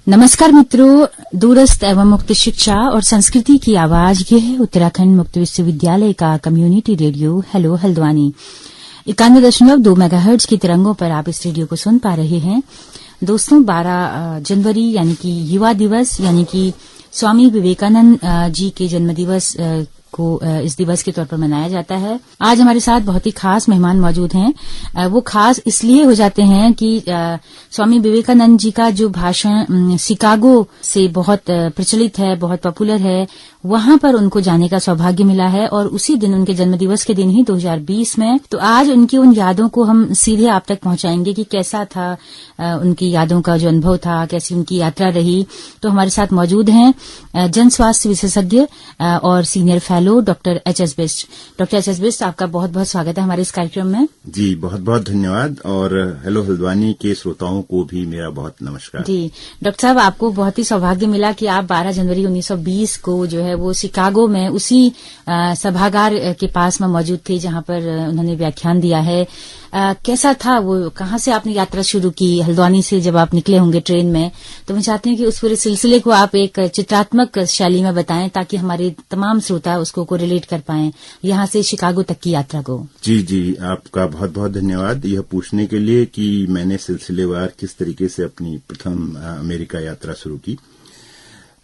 नमस्कार मित्रों, दूरस्थ एवं मुक्त शिक्षा और संस्कृति की आवाज ये है उत्तराखंड मुक्त विश्वविद्यालय का community radio hello Haldwani 91.2 megahertz की तरंगों पर आप इस रेडियो को सुन पा रहे हैं। दोस्तों, 12 जनवरी यानी कि युवा दिवस यानी कि स्वामी विवेकानंद जी के जन्म दिवस को इस दिवस के तौर पर मनाया जाता है। आज हमारे साथ बहुत ही खास मेहमान मौजूद हैं। वो खास इसलिए हो जाते हैं कि स्वामी विवेकानंद जी का जो भाषण शिकागो से बहुत प्रचलित है, बहुत पॉपुलर है, वहां पर उनको जाने का सौभाग्य मिला है और उसी दिन उनके जन्मदिवस के दिन ही 2020 में। तो आज उनकी उन यादों को हम सीधे आप तक पहुंचाएंगे कि कैसा था उनकी यादों का जो अनुभव था, कैसी उनकी यात्रा रही। तो हमारे साथ मौजूद हैं जन स्वास्थ्य विशेषज्ञ और senior fellow doctor HS. Bisht. Doctor HS. Bisht, आपका बहुत बहुत स्वागत है हमारे इस कार्यक्रम में। जी, बहुत बहुत धन्यवाद और हेलो हल्द्वानी के श्रोताओं को भी मेरा बहुत नमस्कार। जी डॉक्टर साहब, आपको बहुत ही सौभाग्य मिला कि आप 12 जनवरी 1920 को जो है वो शिकागो में उसी सभागार के पास में मौजूद थे जहां पर उन्होंने व्याख्यान दिया है। कैसा था वो, कहाँ से आपने यात्रा शुरू की? हल्द्वानी से जब आप निकले होंगे ट्रेन में, तो मैं चाहती हूँ कि उस पूरे सिलसिले को आप एक चित्रात्मक शैली में बताएं ताकि हमारे तमाम श्रोता उसको रिलेट कर पाएं, यहाँ से शिकागो तक की यात्रा को। जी, आपका बहुत बहुत धन्यवाद यह पूछने के लिए कि मैंने सिलसिलेवार किस तरीके से अपनी प्रथम अमेरिका यात्रा शुरू की।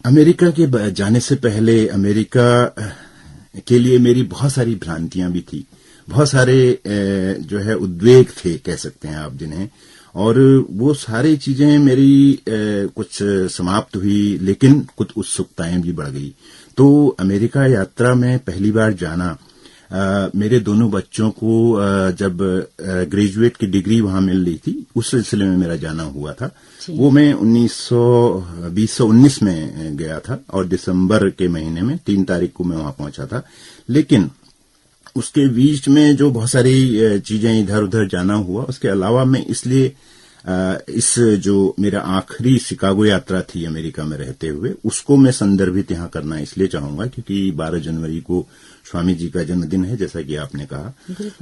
अमेरिका के जाने से पहले अमेरिका के लिए मेरी बहुत सारी भ्रांतियां भी थी, बहुत सारे जो है उद्वेग थे, कह सकते हैं आप जिन्हें, और वो सारी चीजें मेरी कुछ समाप्त हुई, लेकिन कुछ उत्सुकताएं भी बढ़ गई। तो अमेरिका यात्रा में पहली बार जाना, मेरे दोनों बच्चों को जब ग्रेजुएट की डिग्री वहां मिल रही थी, उस सिलसिले में मेरा जाना हुआ था। वो मैं 2019 में गया था और दिसंबर के महीने में 3 तारीख को मैं वहां पहुंचा था। लेकिन उसके बीच में जो बहुत सारी चीजें इधर उधर जाना हुआ, उसके अलावा मैं इसलिए इस जो मेरा आखिरी शिकागो यात्रा थी अमेरिका में रहते हुए, उसको मैं संदर्भित यहां करना इसलिए चाहूंगा क्योंकि 12 जनवरी को स्वामी जी का जन्मदिन है, जैसा कि आपने कहा।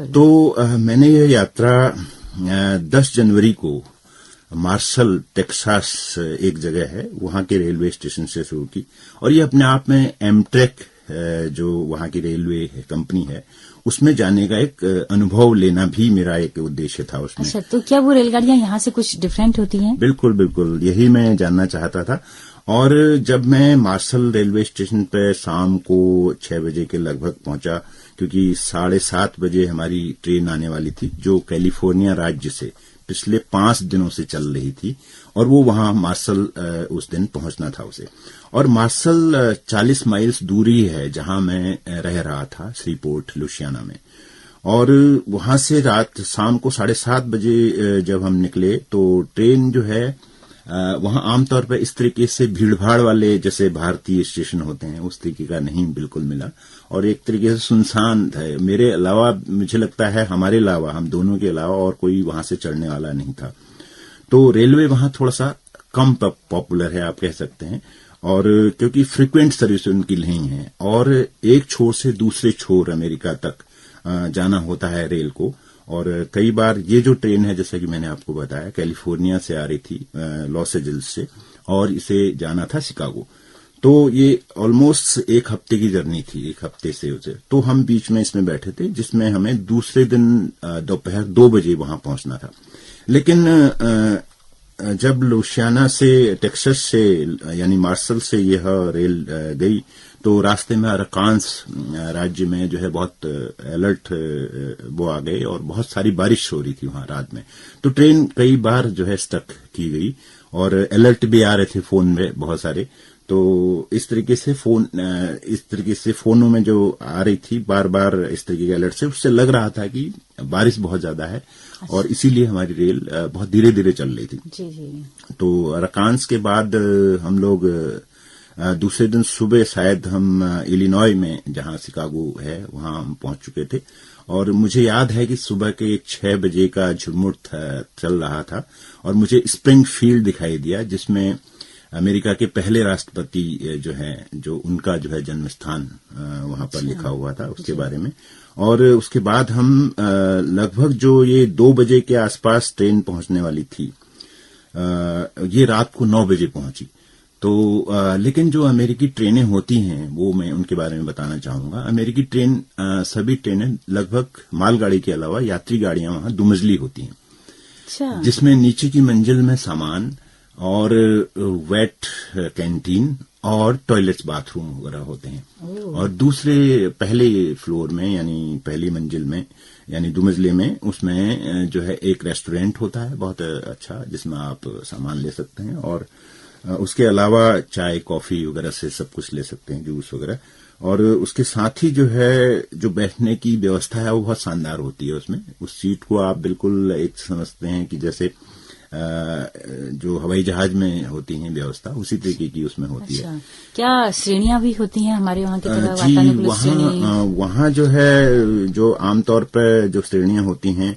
तो मैंने यह यात्रा 10 जनवरी को मार्शल, टेक्सास एक जगह है, वहां के रेलवे स्टेशन से शुरू की और ये अपने आप में एमट्रेक जो वहां की रेलवे कंपनी है, उसमें जाने का एक अनुभव लेना भी मेरा एक उद्देश्य था उसमें। अच्छा, तो क्या वो रेलगाड़ियां यहाँ से कुछ डिफरेंट होती हैं? बिल्कुल, यही मैं जानना चाहता था। और जब मैं मार्शल रेलवे स्टेशन पे शाम को 6 बजे के लगभग पहुंचा, क्योंकि 7:30 बजे हमारी ट्रेन आने वाली थी जो कैलिफोर्निया राज्य से पिछले 5 दिनों से चल रही थी, और वो वहां मार्शल उस दिन पहुंचना था उसे। और मार्शल 40 माइल्स दूरी है जहां मैं रह रहा था, श्रीपोर्ट लुसियाना में। और वहां से शाम को 7:30 बजे जब हम निकले तो ट्रेन जो है वहां आमतौर पर इस तरीके से भीड़भाड़ वाले जैसे भारतीय स्टेशन होते हैं उस तरीके का नहीं बिल्कुल मिला, और एक तरीके से सुनसान था। मेरे अलावा, मुझे लगता है हमारे अलावा, हम दोनों के अलावा और कोई वहां से चढ़ने वाला नहीं था। तो रेलवे वहां थोड़ा सा कम पॉपुलर है, आप कह सकते हैं, और क्योंकि फ्रीक्वेंट सर्विस उनकी नहीं है और एक छोर से दूसरे छोर अमेरिका तक जाना होता है रेल को। और कई बार ये जो ट्रेन है, जैसा कि मैंने आपको बताया, कैलिफोर्निया से आ रही थी, लॉस एंजल्स से, और इसे जाना था शिकागो। तो ये ऑलमोस्ट 1 हफ्ते की जर्नी थी, 1 हफ्ते से उसे। तो हम बीच में इसमें बैठे थे जिसमें हमें दूसरे दिन दोपहर 2 बजे वहां पहुंचना था। लेकिन जब लुसियाना से, टेक्सास से यानी मार्शल से यह रेल गई तो रास्ते में अरकान्स राज्य में जो है बहुत अलर्ट वो आ गए और बहुत सारी बारिश हो रही थी वहां रात में। तो ट्रेन कई बार जो है स्टक की गई और अलर्ट भी आ रहे थे फोन में बहुत सारे। तो इस तरीके से फोनों में जो आ रही थी बार बार इस तरीके के अलर्ट से, उससे लग रहा था कि बारिश बहुत ज्यादा है और इसीलिए हमारी रेल बहुत धीरे धीरे चल रही थी। जी। तो अरकान्स के बाद हम लोग दूसरे दिन सुबह शायद हम इलिनॉय में, जहां शिकागो है, वहां हम पहुंच चुके थे। और मुझे याद है कि सुबह के 6 बजे का झुरमुट चल रहा था और मुझे स्प्रिंगफील्ड दिखाई दिया, जिसमें अमेरिका के पहले राष्ट्रपति जो है, जो उनका जो है जन्म स्थान वहां पर लिखा हुआ था, उसके बारे में। और उसके बाद हम लगभग जो ये 2 बजे के आसपास ट्रेन पहुंचने वाली थी, ये रात को 9 बजे पहुंची। तो लेकिन जो अमेरिकी ट्रेनें होती हैं वो मैं उनके बारे में बताना चाहूंगा। अमेरिकी ट्रेन सभी ट्रेनें लगभग मालगाड़ी के अलावा यात्री गाड़ियां वहां दुमंजली होती हैं, अच्छा, जिसमें नीचे की मंजिल में सामान और वेट कैंटीन और टॉयलेट्स बाथरूम वगैरह होते हैं। और दूसरे पहले फ्लोर में यानी पहली मंजिल में यानी दुमंजले में उसमें जो है एक रेस्टोरेंट होता है बहुत अच्छा, जिसमें आप सामान ले सकते हैं और उसके अलावा चाय कॉफी वगैरह से सब कुछ ले सकते हैं, जूस वगैरह। और उसके साथ ही जो है जो बैठने की व्यवस्था है वो बहुत शानदार होती है। उसमें उस सीट को आप बिल्कुल एक समझते हैं कि जैसे जो हवाई जहाज में होती है व्यवस्था उसी तरीके की उसमें होती है। क्या श्रेणियां भी होती हैं हमारे वहाँ की तरह? जी, वहाँ जो है जो आमतौर पर जो श्रेणियां होती हैं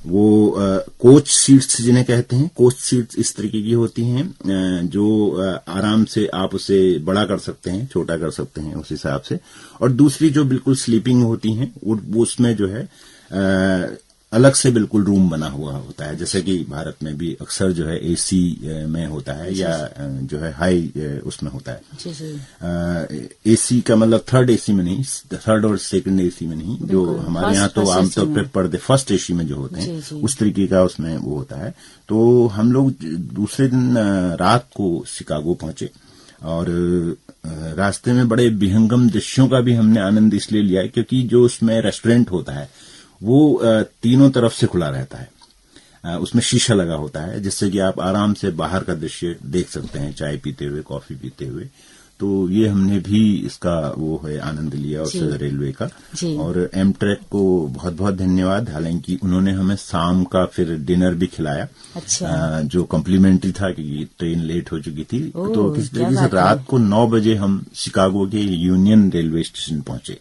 वो कोच सीट्स जिन्हें कहते हैं, कोच सीट्स इस तरीके की होती हैं जो आराम से आप उसे बड़ा कर सकते हैं, छोटा कर सकते हैं उस हिसाब से। और दूसरी जो बिल्कुल स्लीपिंग होती हैं वो उसमें जो है अलग से बिल्कुल रूम बना हुआ होता है, जैसे कि भारत में भी अक्सर जो है एसी में होता है या जो है हाई उसमें होता है। एसी का मतलब थर्ड एसी में नहीं, थर्ड और सेकंड एसी में नहीं, जो हमारे यहाँ तो आमतौर पर पर्दे फर्स्ट एसी में जो होते हैं उस तरीके का उसमें वो होता है। तो हम लोग दूसरे दिन रात को शिकागो पहुंचे और रास्ते में बड़े विहंगम दृश्यों का भी हमने आनंद इसलिए लिया क्योंकि जो उसमें रेस्टोरेंट होता है वो तीनों तरफ से खुला रहता है, उसमें शीशा लगा होता है जिससे कि आप आराम से बाहर का दृश्य देख सकते हैं चाय पीते हुए, कॉफी पीते हुए। तो ये हमने भी इसका वो है आनंद लिया उस रेलवे का। और एमट्रैक को बहुत बहुत धन्यवाद, हालांकि उन्होंने हमें शाम का फिर डिनर भी खिलाया। अच्छा। जो कॉम्प्लीमेंट्री था क्योंकि ट्रेन लेट हो चुकी थी। तो किस तरीके से रात को 9 बजे हम शिकागो के यूनियन रेलवे स्टेशन पहुंचे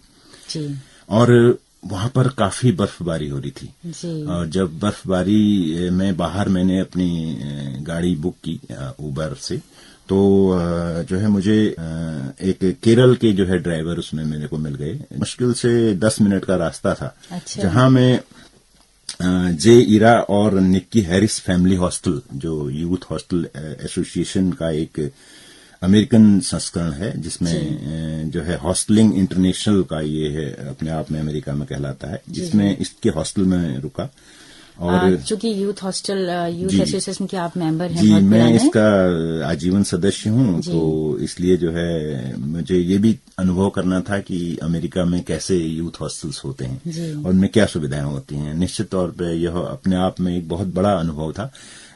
और वहां पर काफी बर्फबारी हो रही थी। और जब बर्फबारी में बाहर मैंने अपनी गाड़ी बुक की उबर से, तो जो है मुझे एक केरल के जो है ड्राइवर उसमें मेरे को मिल गए। मुश्किल से 10 मिनट का रास्ता था। अच्छा। जहां मैं जे इरा और निक्की हैरिस फैमिली हॉस्टल, जो यूथ हॉस्टल एसोसिएशन का एक अमेरिकन संस्करण है जिसमें जो है हॉस्टलिंग इंटरनेशनल का ये है, अपने आप में अमेरिका में कहलाता है, जिसमें इसके हॉस्टल में रुका। और चूंकि यूथ हॉस्टल यूथ एसोसिएशन के आप मेंबर हैं, जी मैं इसका आजीवन सदस्य हूं, तो इसलिए जो है मुझे ये भी अनुभव करना था कि अमेरिका में कैसे यूथ हॉस्टल्स होते हैं और उनमें क्या सुविधाएं होती हैं। निश्चित तौर पर यह अपने आप में एक बहुत बड़ा अनुभव था।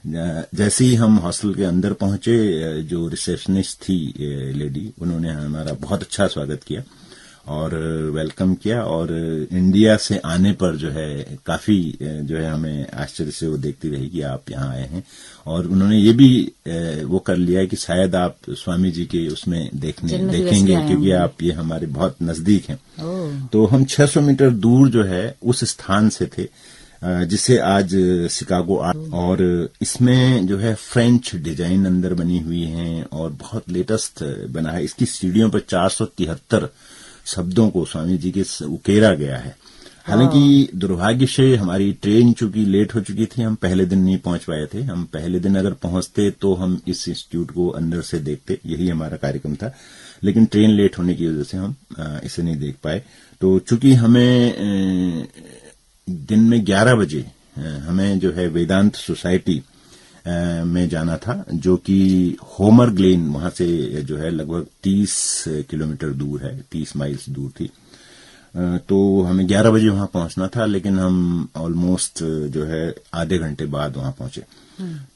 जैसे ही हम हॉस्टल के अंदर पहुंचे, जो रिसेप्शनिस्ट थी लेडी, उन्होंने हमारा बहुत अच्छा स्वागत किया और वेलकम किया। और इंडिया से आने पर जो है काफी जो है हमें आश्चर्य से वो देखती रही कि आप यहाँ आए हैं। और उन्होंने ये भी वो कर लिया कि शायद आप स्वामी जी के उसमें देखेंगे क्योंकि आप ये हमारे बहुत नजदीक हैं। तो हम 600 मीटर दूर जो है उस स्थान से थे जिसे आज शिकागो और इसमें जो है फ्रेंच डिजाइन अंदर बनी हुई है और बहुत लेटेस्ट बना है। इसकी सीढ़ियों पर 473 शब्दों को स्वामी जी के उकेरा गया है। हालांकि दुर्भाग्य से हमारी ट्रेन चूंकि लेट हो चुकी थी, हम पहले दिन नहीं पहुंच पाए थे। हम पहले दिन अगर पहुंचते तो हम इस इंस्टीट्यूट को अंदर से देखते, यही हमारा कार्यक्रम था। लेकिन ट्रेन लेट होने की वजह से हम इसे नहीं देख पाए। तो चूंकि हमें दिन में 11 बजे हमें जो है वेदांत सोसाइटी में जाना था, जो कि होमर ग्लेन वहां से जो है लगभग 30 किलोमीटर दूर है, 30 माइल्स दूर थी। तो हमें 11 बजे वहां पहुंचना था, लेकिन हम ऑलमोस्ट जो है आधे घंटे बाद वहां पहुंचे।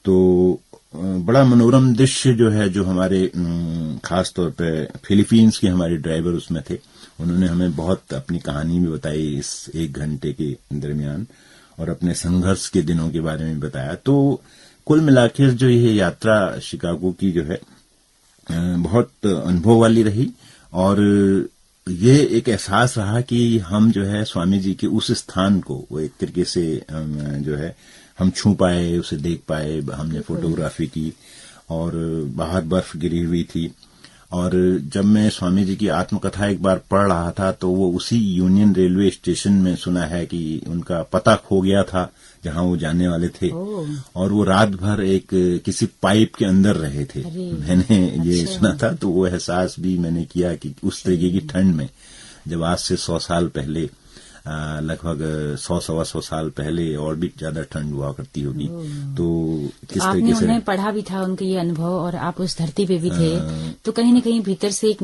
तो बड़ा मनोरम दृश्य जो है, जो हमारे खास तौर पे फिलीपींस के हमारे ड्राइवर उसमें थे, उन्होंने हमें बहुत अपनी कहानी भी बताई इस 1 घंटे के दरमियान और अपने संघर्ष के दिनों के बारे में बताया। तो कुल मिलाकर जो ये यात्रा शिकागो की जो है बहुत अनुभव वाली रही और ये एक एहसास रहा कि हम जो है स्वामी जी के उस स्थान को वो एक तरीके से जो है हम छू पाए, उसे देख पाए। हमने फोटोग्राफी की और बाहर बर्फ गिरी हुई थी और जब मैं स्वामी जी की आत्मकथा एक बार पढ़ रहा था तो वो उसी यूनियन रेलवे स्टेशन में सुना है कि उनका पता खो गया था जहां वो जाने वाले थे और वो रात भर एक किसी पाइप के अंदर रहे थे। मैंने ये सुना था तो वो एहसास भी मैंने किया कि उस तरीके की ठंड में, जब आज से 100 साल पहले, लगभग 100-125 साल पहले और भी ज्यादा ठंड हुआ करती होगी, तो किस तरीके से आपने पढ़ा भी था उनके ये अनुभव और आप उस धरती पे भी थे, तो कहीं न कहीं भीतर से एक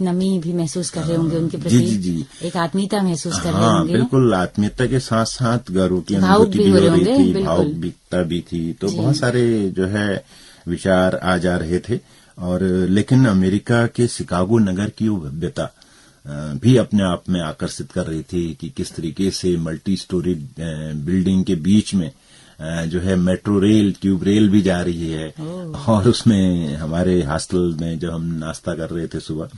नमी भी महसूस कर रहे होंगे उनके प्रति। जी। एक आत्मीयता महसूस कर रहे होंगे। बिल्कुल, आत्मीयता के साथ साथ गर्व की अनुभूति भी हो रही थी, भावुकता भी थी, तो बहुत सारे जो है विचार आ जा रहे थे। और लेकिन अमेरिका के शिकागो नगर की वो भव्यता भी अपने आप में आकर्षित कर रही थी कि किस तरीके से मल्टी स्टोरी बिल्डिंग के बीच में जो है मेट्रो रेल, ट्यूब रेल भी जा रही है। और उसमें हमारे हॉस्टल में जब हम नाश्ता कर रहे थे सुबह,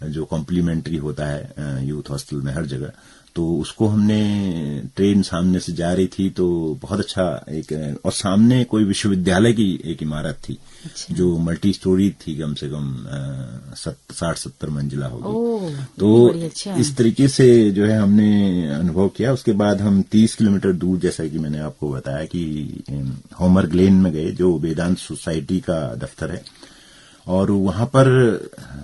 जो कॉम्प्लीमेंट्री होता है यूथ हॉस्टल में हर जगह, तो उसको हमने, ट्रेन सामने से जा रही थी तो बहुत अच्छा एक, और सामने कोई विश्वविद्यालय की एक इमारत थी जो मल्टी स्टोरी थी, कम से कम 60-70 मंजिला होगी। तो इस तरीके से जो है हमने अनुभव किया। उसके बाद हम 30 किलोमीटर दूर, जैसा कि मैंने आपको बताया, कि होमर ग्लेन में गए, जो वेदांत सोसाइटी का दफ्तर है, और वहां पर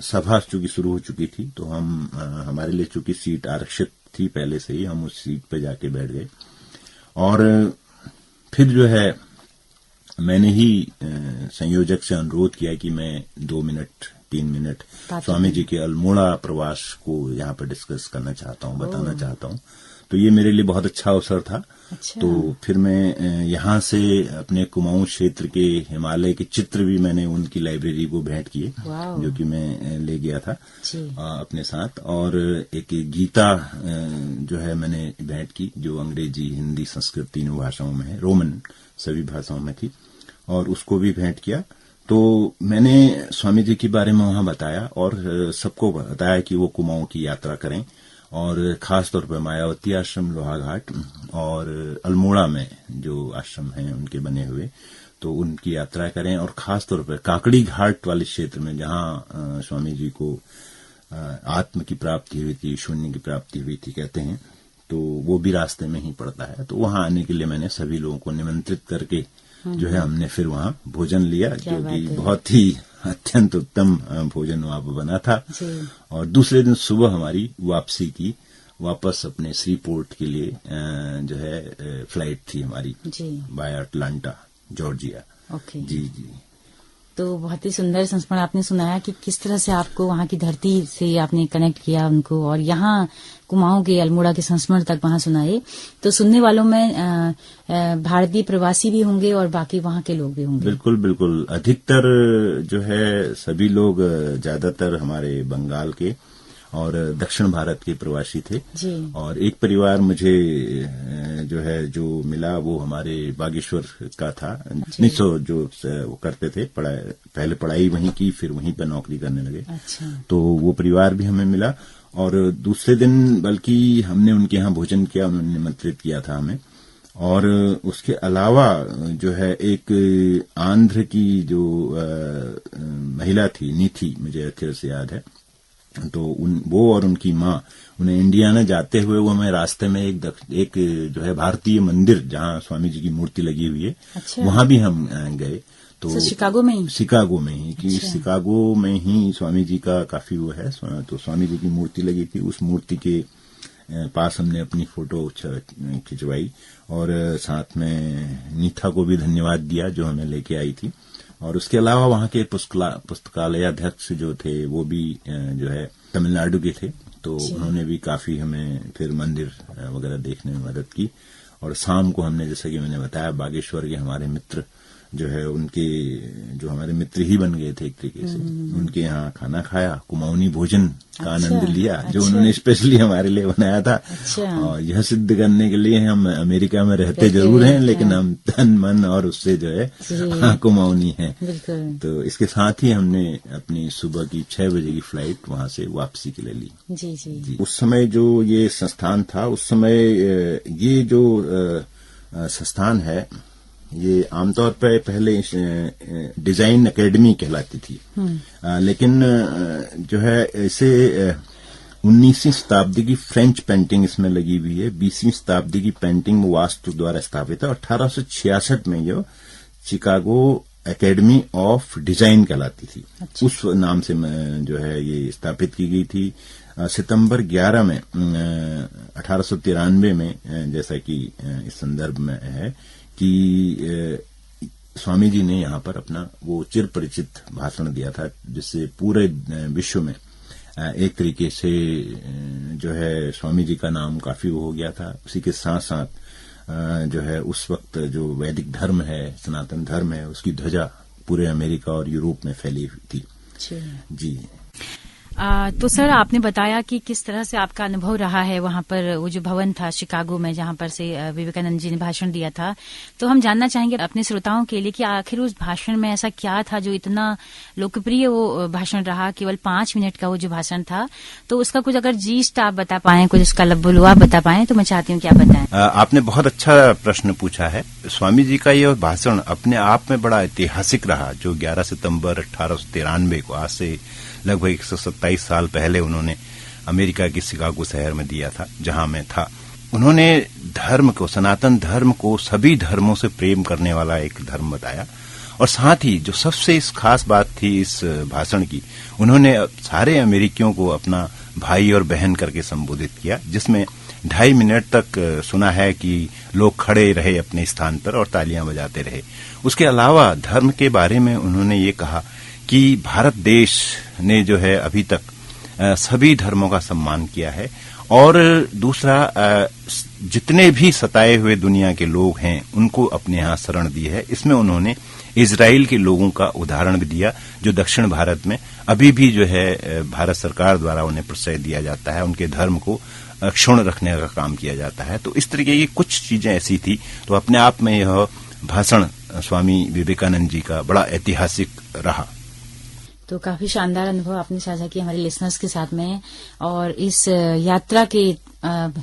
सभा चूंकि शुरू हो चुकी थी तो हम, हमारे लिए चूंकि सीट आरक्षित थी पहले से ही, हम उस सीट पे जाके बैठ गए। और फिर जो है मैंने ही संयोजक से अनुरोध किया कि मैं 2-3 मिनट स्वामी जी के अल्मोड़ा प्रवास को यहाँ पर डिस्कस करना चाहता हूँ, बताना चाहता हूँ। तो ये मेरे लिए बहुत अच्छा अवसर था। तो फिर मैं यहाँ से अपने कुमाऊं क्षेत्र के हिमालय के चित्र भी मैंने उनकी लाइब्रेरी को भेंट किए, जो कि मैं ले गया था अपने साथ। और एक गीता जो है मैंने भेंट की, जो अंग्रेजी, हिंदी, संस्कृत तीनों भाषाओं में है, रोमन सभी भाषाओं में थी, और उसको भी भेंट किया। तो मैंने स्वामी जी के बारे में वहां बताया और सबको बताया कि वो कुमाऊं की यात्रा करें, और खास तौर पर मायावती आश्रम, लोहाघाट और अल्मोड़ा में जो आश्रम हैं उनके बने हुए, तो उनकी यात्रा करें। और खास तौर पर काकड़ी घाट वाले क्षेत्र में, जहां स्वामी जी को आत्म की प्राप्ति हुई थी, शून्य की प्राप्ति हुई थी कहते हैं, तो वो भी रास्ते में ही पड़ता है। तो वहां आने के लिए मैंने सभी लोगों को निमंत्रित करके जो है हमने फिर वहां भोजन लिया, जो कि बहुत ही अत्यंत उत्तम भोजन वहां पर बना था। और दूसरे दिन सुबह हमारी वापसी की, वापस अपने श्रीपोर्ट के लिए जो है फ्लाइट थी हमारी बाय अटलांटा, जॉर्जिया। जी। तो बहुत ही सुंदर संस्मरण आपने सुनाया कि किस तरह से आपको वहां की धरती से आपने कनेक्ट किया उनको, और यहाँ कुमाऊं के अल्मोड़ा के संस्मरण तक वहां सुनाए। तो सुनने वालों में भारतीय प्रवासी भी होंगे और बाकी वहां के लोग भी होंगे। बिल्कुल बिल्कुल, अधिकतर जो है सभी लोग, ज्यादातर हमारे बंगाल के और दक्षिण भारत के प्रवासी थे जी। और एक परिवार मुझे जो है जो मिला वो हमारे बागेश्वर का था, 1900 जो वो करते थे, पहले पढ़ाई वहीं की, फिर वहीं पर नौकरी करने लगे। तो वो परिवार भी हमें मिला। और दूसरे दिन बल्कि हमने उनके यहाँ भोजन किया, उन्होंने निमंत्रित किया था हमें। और उसके अलावा जो है एक आंध्र की जो महिला थी, नीथी, मुझे अच्छे से याद है, तो वो और उनकी माँ, उन्हें इंडियाना जाते हुए वो हमें रास्ते में एक जो है भारतीय मंदिर जहाँ स्वामी जी की मूर्ति लगी हुई है, वहां भी हम गए। तो शिकागो में ही शिकागो में ही स्वामी जी का काफी वो है, तो स्वामी जी की मूर्ति लगी थी, उस मूर्ति के पास हमने अपनी फोटो खिंचवाई और साथ में नीथा को भी धन्यवाद दिया जो हमें लेके आई थी। और उसके अलावा वहां के पुस्तकालय अध्यक्ष जो थे वो भी जो है तमिलनाडु के थे, तो उन्होंने भी काफी हमें फिर मंदिर वगैरह देखने में मदद की। और शाम को हमने, जैसा कि मैंने बताया, बागेश्वर के हमारे मित्र जो है, उनके जो हमारे मित्र ही बन गए थे एक तरीके से, उनके यहाँ खाना खाया, कुमाऊनी भोजन का आनंद लिया, जो उन्होंने स्पेशली हमारे लिए बनाया था। और यह सिद्ध करने के लिए हम अमेरिका में रहते जरूर हैं, लेकिन हम तन मन और उससे जो है कुमाऊनी हैं। तो इसके साथ ही हमने अपनी सुबह की 6 बजे की फ्लाइट वहां से वापसी के लिए ली। जी। उस समय जो ये संस्थान था, उस समय ये जो संस्थान है ये आमतौर पर पहले डिजाइन एकेडमी कहलाती थी, लेकिन जो है इसे 19वीं शताब्दी की फ्रेंच पेंटिंग इसमें लगी हुई है। 20वीं शताब्दी की पेंटिंग वास्तु द्वारा स्थापित है। 1866 में ये शिकागो एकेडमी ऑफ डिजाइन कहलाती थी। अच्छा। उस नाम से जो है ये स्थापित की गई थी। सितंबर 11 में 1893 में, जैसा कि इस संदर्भ में है कि स्वामी जी ने यहाँ पर अपना वो चिर परिचित भाषण दिया था, जिससे पूरे विश्व में एक तरीके से जो है स्वामी जी का नाम काफी हो गया था। उसी के साथ साथ जो है उस वक्त जो वैदिक धर्म है, सनातन धर्म है, उसकी ध्वजा पूरे अमेरिका और यूरोप में फैली हुई थी। जी। तो सर, आपने बताया कि किस तरह से आपका अनुभव रहा है वहां पर, वो जो भवन था शिकागो में जहां पर से विवेकानंद जी ने भाषण दिया था। तो हम जानना चाहेंगे अपने श्रोताओं के लिए कि आखिर उस भाषण में ऐसा क्या था जो इतना लोकप्रिय वो भाषण रहा। केवल 5 मिनट का वो जो भाषण था, तो उसका कुछ अगर जीस्ट आप बता पाएं, कुछ उसका लब्बुलुआ बता पाएं, तो मैं चाहती हूँ कि आप बताएं। आपने बहुत अच्छा प्रश्न पूछा है। स्वामी जी का यह भाषण अपने आप में बड़ा ऐतिहासिक रहा, जो 11 सितंबर 1893 को, आज से लगभग 127 साल पहले उन्होंने अमेरिका के शिकागो शहर में दिया था, जहां मैं था। उन्होंने धर्म को, सनातन धर्म को सभी धर्मों से प्रेम करने वाला एक धर्म बताया। और साथ ही जो सबसे इस खास बात थी इस भाषण की, उन्होंने सारे अमेरिकियों को अपना भाई और बहन करके संबोधित किया, जिसमें 2.5 मिनट तक सुना है कि लोग खड़े रहे अपने स्थान पर और तालियां बजाते रहे। उसके अलावा धर्म के बारे में उन्होंने ये कहा कि भारत देश ने जो है अभी तक सभी धर्मों का सम्मान किया है, और दूसरा जितने भी सताए हुए दुनिया के लोग हैं उनको अपने यहाँ शरण दी है। इसमें उन्होंने इजराइल के लोगों का उदाहरण भी दिया, जो दक्षिण भारत में अभी भी जो है भारत सरकार द्वारा उन्हें प्रोत्साह दिया जाता है, उनके धर्म को क्षुण्ण रखने का काम किया जाता है। तो इस तरीके की कुछ चीजें ऐसी थी। तो अपने आप में यह भाषण स्वामी विवेकानंद जी का बड़ा ऐतिहासिक रहा। तो काफी शानदार अनुभव आपने साझा किया हमारे लिसनर्स के साथ में, और इस यात्रा के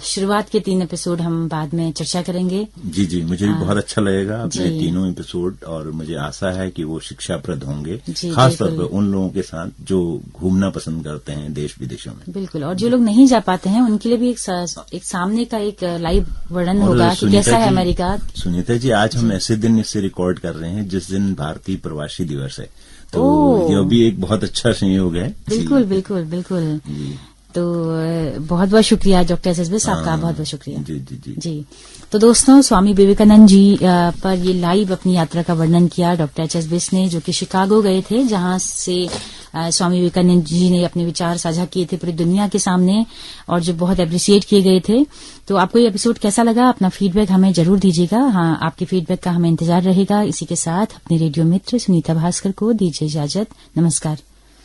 शुरुआत के 3 एपिसोड हम बाद में चर्चा करेंगे। जी, मुझे भी बहुत अच्छा लगेगा अपने तीनों एपिसोड, और मुझे आशा है कि वो शिक्षाप्रद होंगे, खासतौर पर उन लोगों के साथ जो घूमना पसंद करते हैं देश विदेशों में। बिल्कुल, और जो लोग नहीं जा पाते हैं उनके लिए भी एक सामने का एक लाइव वर्णन होगा कि कैसा है अमेरिका। सुनीता जी, आज हम ऐसे दिन इससे रिकॉर्ड कर रहे हैं जिस दिन भारतीय प्रवासी दिवस है, तो यह भी एक बहुत अच्छा संयोग है। बिल्कुल। तो बहुत बहुत शुक्रिया डॉक्टर एचएस आपका, बहुत बहुत शुक्रिया। जी। तो दोस्तों, स्वामी विवेकानंद जी पर ये लाइव अपनी यात्रा का वर्णन किया डॉक्टर एचएस ने, जो कि शिकागो गए थे, जहां से स्वामी विवेकानंद जी ने अपने विचार साझा किए थे पूरी दुनिया के सामने, और जो बहुत अप्रिशिएट किए गए थे। तो आपको ये एपिसोड कैसा लगा, अपना फीडबैक हमें जरूर दीजिएगा। हाँ, आपके फीडबैक का हमें इंतजार रहेगा। इसी के साथ अपने रेडियो मित्र सुनीता भास्कर को दीजिए इजाजत। नमस्कार।